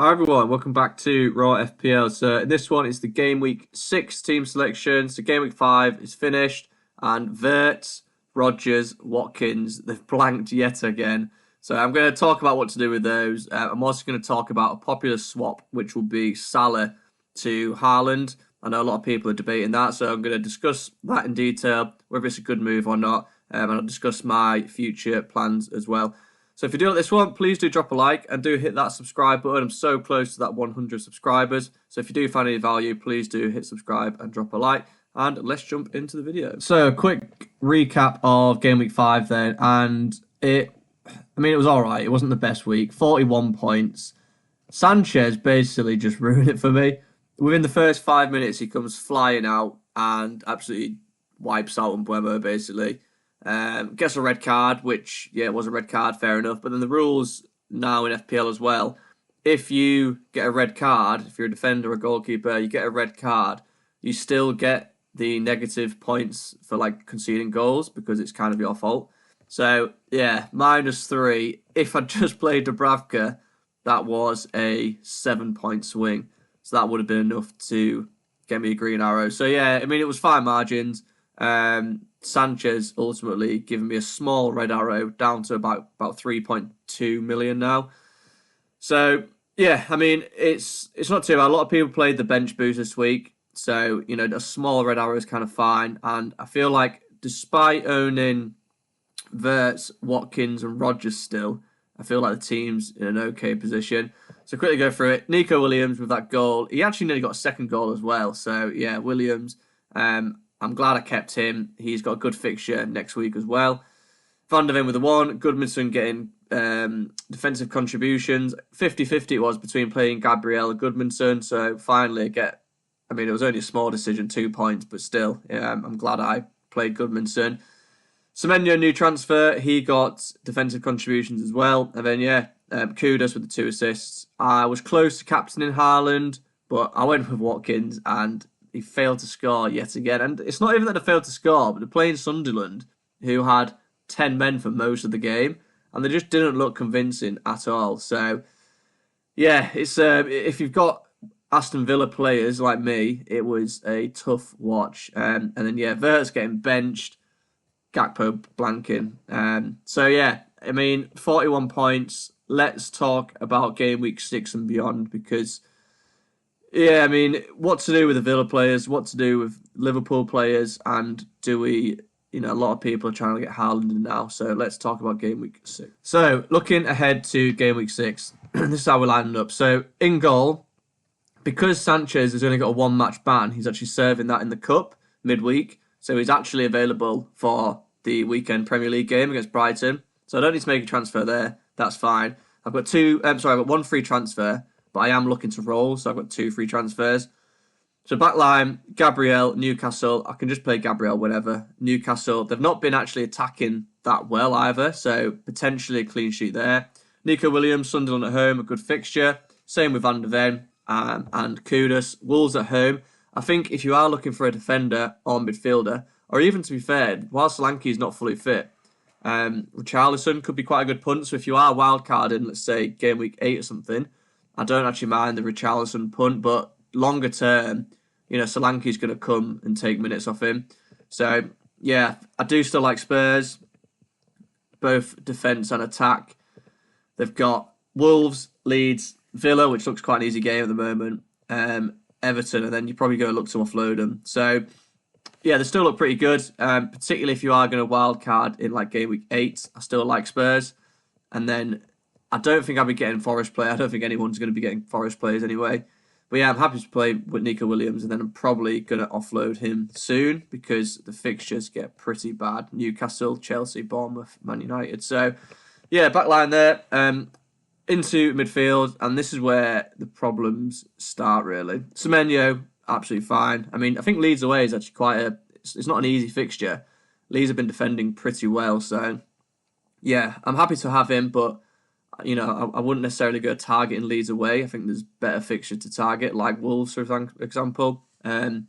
Hi everyone, welcome back to RAW.FPL. So in this one, it's the Game Week 6 team selection. So Game Week 5 is finished, and Wirtz, Rodgers, Watkins, they've blanked yet again. So I'm going to talk about what to do with those. I'm also going to talk about a popular swap, which will be Salah to Haaland. I know a lot of people are debating that, so I'm going to discuss that in detail, whether it's a good move or not, and I'll discuss my future plans as well. So if you do like this one, please do drop a like and do hit that subscribe button. I'm so close to that 100 subscribers. So if you do find any value, please do hit subscribe and drop a like. And let's jump into the video. So a quick recap of Game Week 5 then. And it was all right. It wasn't the best week. 41 points. Sanchez basically just ruined it for me. Within the first 5 minutes, he comes flying out and absolutely wipes out Mbeumo basically. Gets a red card, which, yeah, it was a red card, fair enough. But then the rules now in FPL as well, if you get a red card, if you're a defender or a goalkeeper, you get a red card, you still get the negative points for like conceding goals because it's kind of your fault. So, yeah, -3. If I just played Dubravka, that was a 7-point swing. So that would have been enough to get me a green arrow. So, yeah, it was fine margins. Sanchez ultimately giving me a small red arrow down to about 3.2 million now. So yeah, it's not too bad. A lot of people played the bench boost this week, so a small red arrow is kind of fine. And I feel like despite owning Wirtz, Watkins, and Rodgers still, I feel like the team's in an okay position. So quickly go through it. Nico Williams with that goal. He actually nearly got a second goal as well. So yeah, Williams. I'm glad I kept him. He's got a good fixture next week as well. Van der Ven with the 1. Goodmanson getting defensive contributions. 50-50 it was between playing Gabriel and Goodmanson. So finally it was only a small decision, 2 points, but still, I'm glad I played Goodmanson. Semenyo, new transfer. He got defensive contributions as well. And then, Kudos with the 2 assists. I was close to captaining Haaland, but I went with Watkins and he failed to score yet again. And it's not even that they failed to score, but they're playing Sunderland, who had 10 men for most of the game, and they just didn't look convincing at all. So, yeah, it's if you've got Aston Villa players like me, it was a tough watch. And then, Wirtz getting benched, Gakpo blanking. 41 points. Let's talk about Game Week 6 and beyond, because yeah, what to do with the Villa players, what to do with Liverpool players, and do we, a lot of people are trying to get Haaland in now, so let's talk about Game Week 6. So, looking ahead to Game Week 6, this is how we're lining up. So, in goal, because Sanchez has only got a 1-match ban, he's actually serving that in the Cup midweek, so he's actually available for the weekend Premier League game against Brighton, so I don't need to make a transfer there, that's fine. I've got 1 free transfer, but I am looking to roll, so I've got 2 free transfers. So backline, Gabriel, Newcastle. I can just play Gabriel whenever. Newcastle, they've not been actually attacking that well either, so potentially a clean sheet there. Nico Williams, Sunderland at home, a good fixture. Same with Van der Ven and Kudos. Wolves at home. I think if you are looking for a defender or midfielder, or even to be fair, while Solanke's not fully fit, Richarlison could be quite a good punt. So if you are wildcarding, let's say Game Week 8 or something, I don't actually mind the Richarlison punt, but longer term, Solanke's going to come and take minutes off him. So, yeah, I do still like Spurs, both defence and attack. They've got Wolves, Leeds, Villa, which looks quite an easy game at the moment, Everton, and then you probably go look to offload them. So, yeah, they still look pretty good, particularly if you are going to wildcard in like Game Week 8. I still like Spurs. And then I don't think I'll be getting Forest play. I don't think anyone's going to be getting Forest players anyway. But yeah, I'm happy to play with Nico Williams, and then I'm probably going to offload him soon because the fixtures get pretty bad. Newcastle, Chelsea, Bournemouth, Man United. So yeah, backline there. Into midfield, and this is where the problems start really. Semenyo, absolutely fine. I think Leeds away is actually it's not an easy fixture. Leeds have been defending pretty well, so yeah, I'm happy to have him, but I wouldn't necessarily go targeting Leeds away. I think there's better fixture to target, like Wolves, for example, and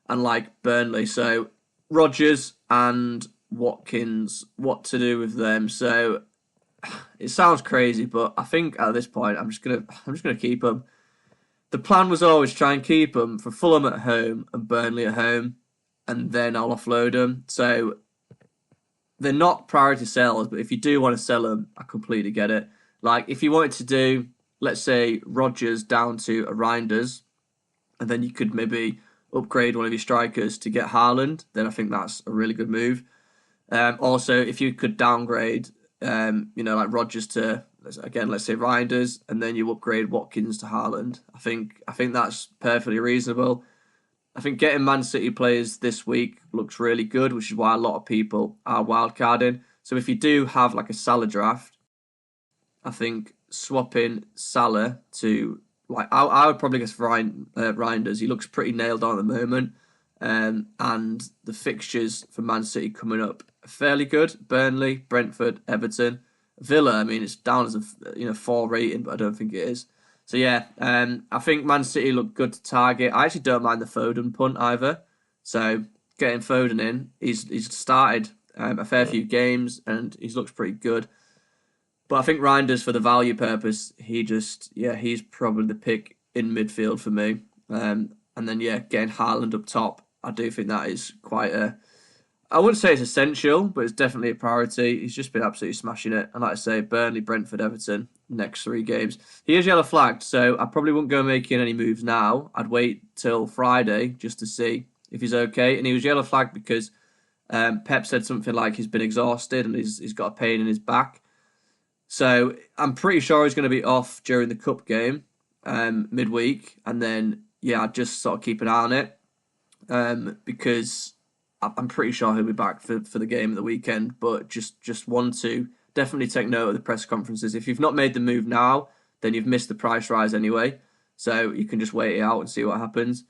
like Burnley. So Rodgers and Watkins, what to do with them? So it sounds crazy, but I think at this point I'm just gonna keep him. The plan was always try and keep him for Fulham at home and Burnley at home, and then I'll offload them. So they're not priority sells, but if you do want to sell them, I completely get it. Like if you wanted to do, let's say Rodgers down to a Reinders, and then you could maybe upgrade one of your strikers to get Haaland, then I think that's a really good move. Also, if you could downgrade, like Rodgers to, again, let's say Reinders, and then you upgrade Watkins to Haaland, I think that's perfectly reasonable. I think getting Man City players this week looks really good, which is why a lot of people are wildcarding. So if you do have like a Salah draft, I think swapping Salah to, like, I would probably guess Reinders. He looks pretty nailed on at the moment. And the fixtures for Man City coming up are fairly good. Burnley, Brentford, Everton. Villa, I mean, it's down as a 4 rating, but I don't think it is. So yeah, I think Man City look good to target. I actually don't mind the Foden punt either. So getting Foden in, he's started a fair few games and he looks pretty good. But I think Reinders, for the value purpose, he's probably the pick in midfield for me. And then getting Haaland up top, I do think that is quite I wouldn't say it's essential, but it's definitely a priority. He's just been absolutely smashing it. And like I say, Burnley, Brentford, Everton, next 3 games. He is yellow flagged, so I probably wouldn't go making any moves now. I'd wait till Friday just to see if he's okay. And he was yellow flagged because Pep said something like he's been exhausted and he's got a pain in his back. So I'm pretty sure he's going to be off during the cup game midweek. And then, I'd just sort of keep an eye on it because I'm pretty sure he'll be back for the game of the weekend, but just want to definitely take note of the press conferences. If you've not made the move now, then you've missed the price rise anyway. So you can just wait it out and see what happens.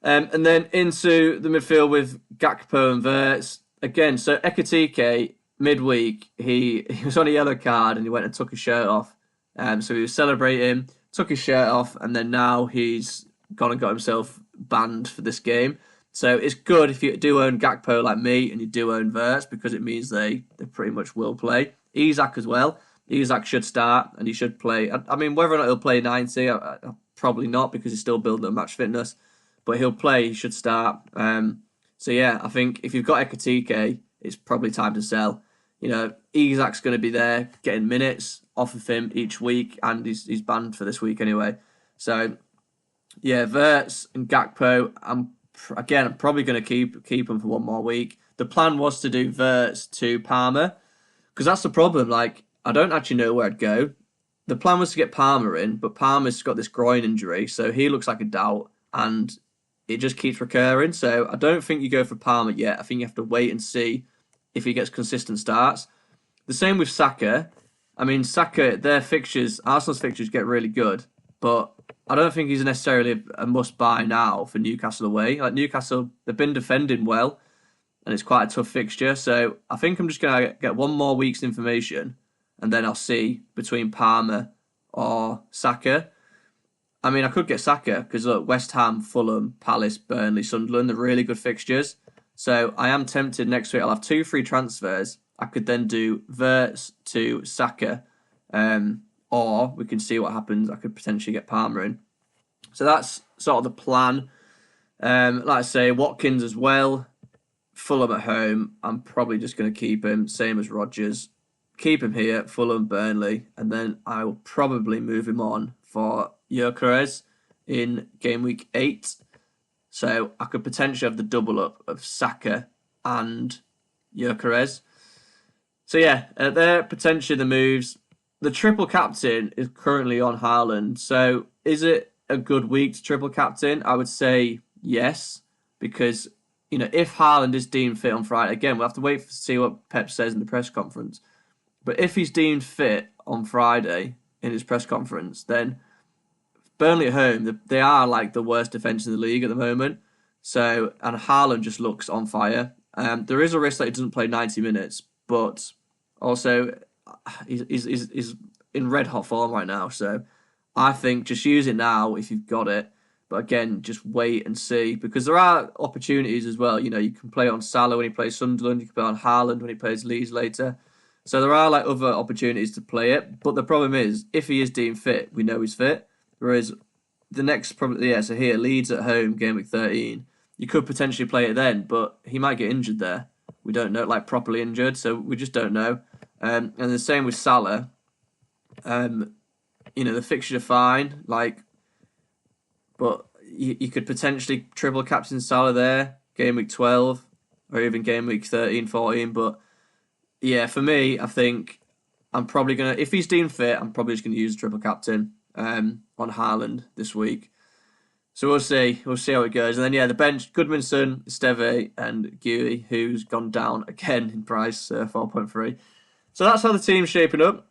And then into the midfield with Gakpo and Wirtz. Again, so Ekitike, midweek, he was on a yellow card and he went and took his shirt off. So he was celebrating, took his shirt off, and then now he's gone and got himself banned for this game. So it's good if you do own Gakpo like me and you do own Wirtz, because it means they pretty much will play. Isak as well. Isak should start and he should play. I mean, whether or not he'll play 90, probably not, because he's still building up match fitness. But he'll play, he should start. I think if you've got Ekitike, it's probably time to sell. Isak's going to be there getting minutes off of him each week, and he's banned for this week anyway. So, Wirtz and Gakpo, I'm probably going to keep them for one more week. The plan was to do Wirtz to Palmer, because that's the problem. Like, I don't actually know where I'd go. The plan was to get Palmer in, but Palmer's got this groin injury, so he looks like a doubt, and it just keeps recurring. So I don't think you go for Palmer yet. I think you have to wait and see if he gets consistent starts. The same with Saka. I mean, Saka, Arsenal's fixtures get really good, but I don't think he's necessarily a must-buy now for Newcastle away. Like, Newcastle, they've been defending well, and it's quite a tough fixture. So I think I'm just going to get one more week's information, and then I'll see between Palmer or Saka. I mean, I could get Saka, because look, West Ham, Fulham, Palace, Burnley, Sunderland, they're really good fixtures. So I am tempted next week. I'll have 2 free transfers. I could then do Wirtz to Saka, or we can see what happens. I could potentially get Palmer in. So that's sort of the plan. Like I say, Watkins as well. Fulham at home. I'm probably just going to keep him, same as Rodgers. Keep him here, Fulham, Burnley, and then I will probably move him on for Gyökeres in game week 8. So I could potentially have the double up of Saka and Gyökeres. So they're potentially the moves. The triple captain is currently on Haaland. So is it a good week to triple captain? I would say yes, because if Haaland is deemed fit on Friday, again, we'll have to wait to see what Pep says in the press conference. But if he's deemed fit on Friday in his press conference, then Burnley at home, they are like the worst defence in the league at the moment. So, and Haaland just looks on fire. There is a risk that he doesn't play 90 minutes, but also he's in red hot form right now. So I think just use it now if you've got it. But again, just wait and see, because there are opportunities as well. You can play on Salah when he plays Sunderland. You can play on Haaland when he plays Leeds later. So there are like other opportunities to play it, but the problem is if he is deemed fit, we know he's fit. Whereas the next probably so here Leeds at home, game week 13. You could potentially play it then, but he might get injured there. We don't know, like properly injured, so we just don't know. And the same with Salah. The fixtures are fine, but you could potentially triple captain Salah there, game week 12, or even game week 13, 14. But yeah, for me, I think I'm probably gonna, if he's deemed fit, I'm probably just gonna use a triple captain on Haaland this week. So we'll see. We'll see how it goes. And then, the bench, Goodmanson, Esteve, and Guy, who's gone down again in price, 4.3. So that's how the team's shaping up.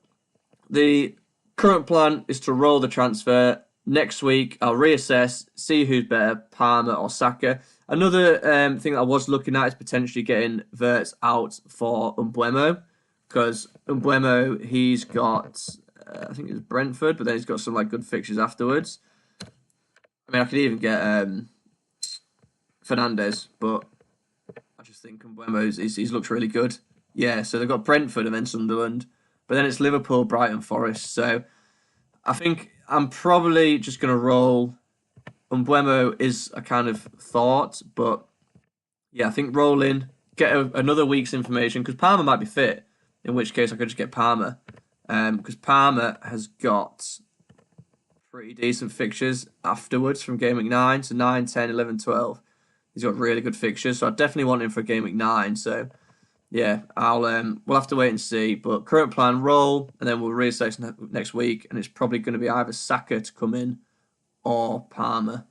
The current plan is to roll the transfer. Next week, I'll reassess, see who's better, Palmer or Saka. Another thing that I was looking at is potentially getting Wirtz out for Mbeumo. Because Mbeumo, he's got, I think it's Brentford, but then he's got some good fixtures afterwards. I mean, I could even get Fernandes, but I just think Mbeumo he looks really good. Yeah, so they've got Brentford and then Sunderland, but then it's Liverpool, Brighton, Forest. So I think I'm probably just going to roll. Mbeumo is a kind of thought, but yeah, I think roll in, get another week's information, because Palmer might be fit, in which case I could just get Palmer. Because Palmer has got pretty decent fixtures afterwards from game week 9, so 9, 10, 11, 12. He's got really good fixtures, so I definitely want him for game week 9. So yeah, we'll have to wait and see. But current plan, roll, and then we'll reassess next week, and it's probably going to be either Saka to come in or Palmer.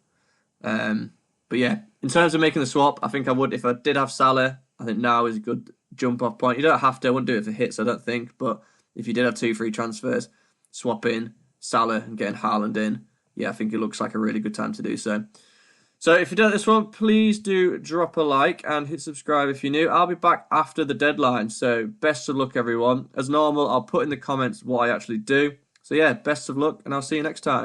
But yeah, in terms of making the swap, I think I would, if I did have Salah, I think now is a good jump off point. You don't have to, I wouldn't do it for hits, I don't think, but if you did have 2 free transfers, swap in Salah and getting Haaland in, yeah, I think it looks like a really good time to do so. So if you don't like this one, please do drop a like and hit subscribe if you're new. I'll be back after the deadline, so best of luck, everyone. As normal, I'll put in the comments what I actually do. So yeah, best of luck, and I'll see you next time.